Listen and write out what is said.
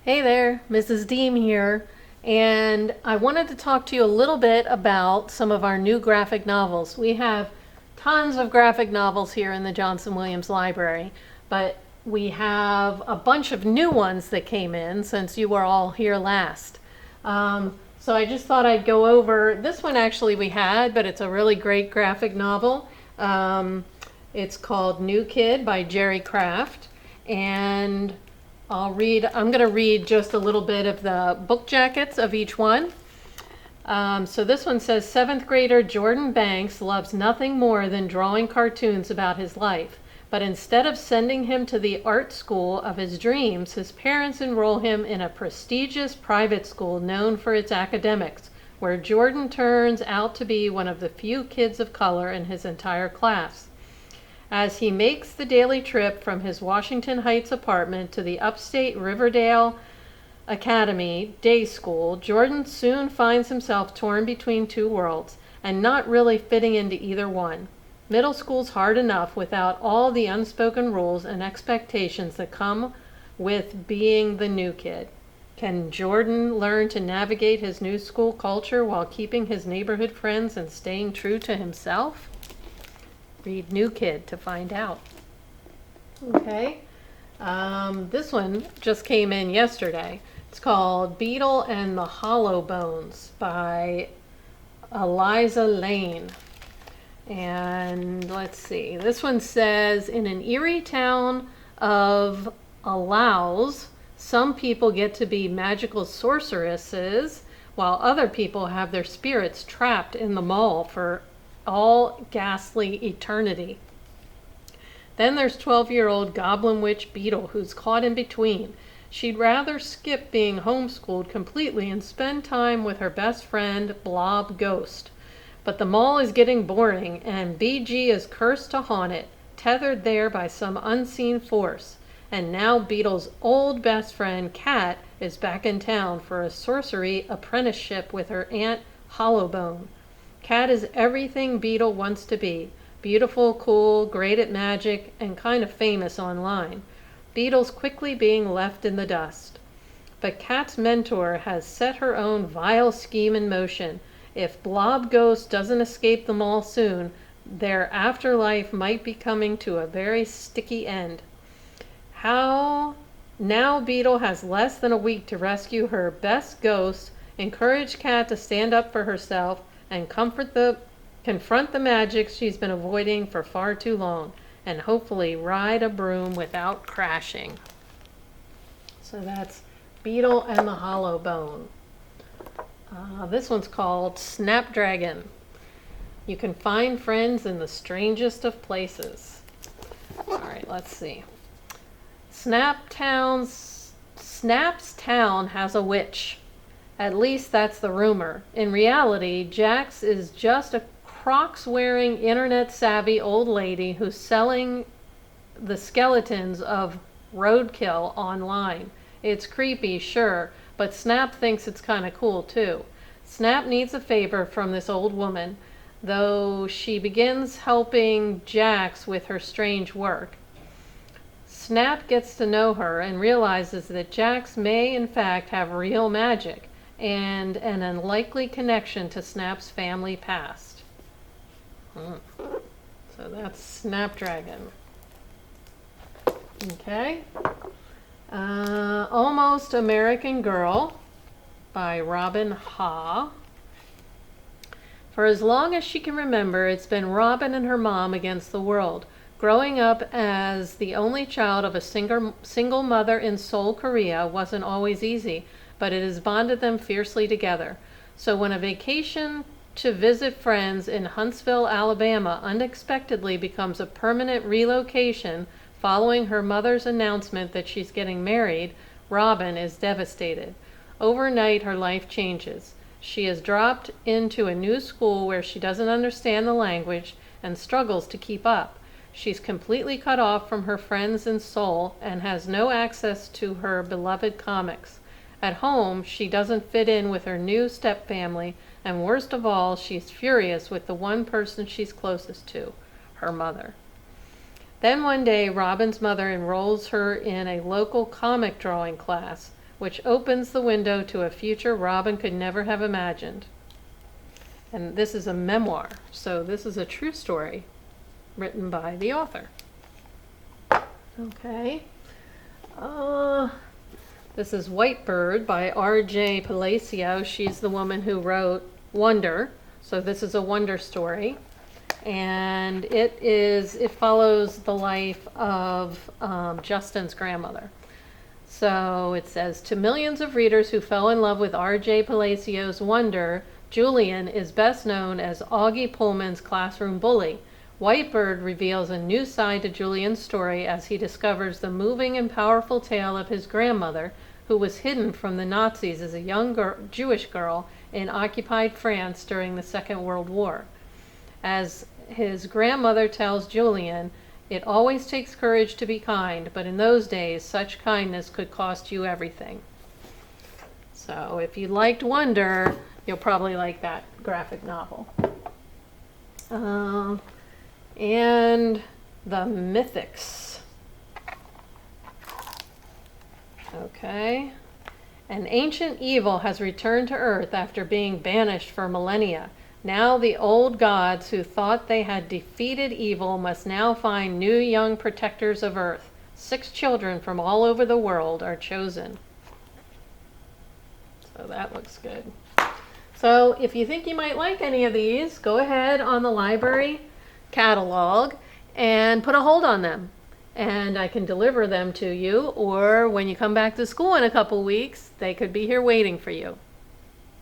Hey there, Mrs. Deem here, and I wanted to talk to you a little bit about some of our new graphic novels. We have tons of graphic novels here in the Johnson Williams Library, but we have a bunch of new ones that came in since you were all here last. So I just thought I'd go over this one. Actually we had, but it's a really great graphic novel. It's called New Kid by Jerry Craft, and I'm going to read just a little bit of the book jackets of each one. So this one says, seventh grader Jordan Banks loves nothing more than drawing cartoons about his life. But instead of sending him to the art school of his dreams, his parents enroll him in a prestigious private school known for its academics, where Jordan turns out to be one of the few kids of color in his entire class. As he makes the daily trip from his Washington Heights apartment to the upstate Riverdale Academy day school, Jordan soon finds himself torn between two worlds and not really fitting into either one. Middle school's hard enough without all the unspoken rules and expectations that come with being the new kid. Can Jordan learn to navigate his new school culture while keeping his neighborhood friends and staying true to himself? Read New Kid to find out. Okay. This one just came in yesterday. It's called Beetle and the Hollow Bones by Eliza Lane. And let's see. This one says, in an eerie town of Allows, some people get to be magical sorceresses while other people have their spirits trapped in the mall for all ghastly eternity. Then there's 12-year-old Goblin Witch Beetle, who's caught in between. She'd rather skip being homeschooled completely and spend time with her best friend, Blob Ghost. But the mall is getting boring, and BG is cursed to haunt it, tethered there by some unseen force. And now Beetle's old best friend, Cat, is back in town for a sorcery apprenticeship with her aunt, Hollowbone. Cat is everything Beetle wants to be. Beautiful, cool, great at magic, and kind of famous online. Beetle's quickly being left in the dust. But Cat's mentor has set her own vile scheme in motion. If Blob Ghost doesn't escape the mall soon, their afterlife might be coming to a very sticky end. How? Now Beetle has less than a week to rescue her best ghost, encourage Cat to stand up for herself, and confront the magic she's been avoiding for far too long, and hopefully ride a broom without crashing. So that's Beetle and the Hollow Bone. This one's called Snapdragon. You can find friends in the strangest of places. All right, let's see. Snap's town has a witch. At least that's the rumor. In reality, Jax is just a Crocs-wearing, internet-savvy old lady who's selling the skeletons of roadkill online. It's creepy, sure, but Snap thinks it's kind of cool too. Snap needs a favor from this old woman, though she begins helping Jax with her strange work. Snap gets to know her and realizes that Jax may in fact have real magic and an unlikely connection to Snap's family past. So that's Snapdragon. Okay. Almost American Girl by Robin Ha. For as long as she can remember, it's been Robin and her mom against the world. Growing up as the only child of a single mother in Seoul, Korea wasn't always easy, but it has bonded them fiercely together. So when a vacation to visit friends in Huntsville, Alabama unexpectedly becomes a permanent relocation following her mother's announcement that she's getting married, Robin is devastated. Overnight, her life changes. She is dropped into a new school where she doesn't understand the language and struggles to keep up. She's completely cut off from her friends in Seoul and has no access to her beloved comics. At home, she doesn't fit in with her new stepfamily, and worst of all, she's furious with the one person she's closest to, her mother. Then one day, Robin's mother enrolls her in a local comic drawing class. which opens the window to a future Robin could never have imagined. And this is a memoir, so this is a true story written by the author. Okay. This is White Bird by R.J. Palacio. She's the woman who wrote Wonder. So this is a wonder story. And it follows the life of Justin's grandmother. So it says, to millions of readers who fell in love with R.J. Palacio's Wonder, Julian is best known as Augie Pullman's classroom bully. Whitebird reveals a new side to Julian's story as he discovers the moving and powerful tale of his grandmother, who was hidden from the Nazis as a young Jewish girl in occupied France during the Second World War. As his grandmother tells Julian, it always takes courage to be kind, but in those days, such kindness could cost you everything. So if you liked Wonder, you'll probably like that graphic novel. And the Mythics. Okay. An ancient evil has returned to Earth after being banished for millennia. Now the old gods who thought they had defeated evil must now find new young protectors of Earth. 6 children from all over the world are chosen. So that looks good. So if you think you might like any of these, go ahead on the library catalog and put a hold on them. And I can deliver them to you, or when you come back to school in a couple weeks, they could be here waiting for you.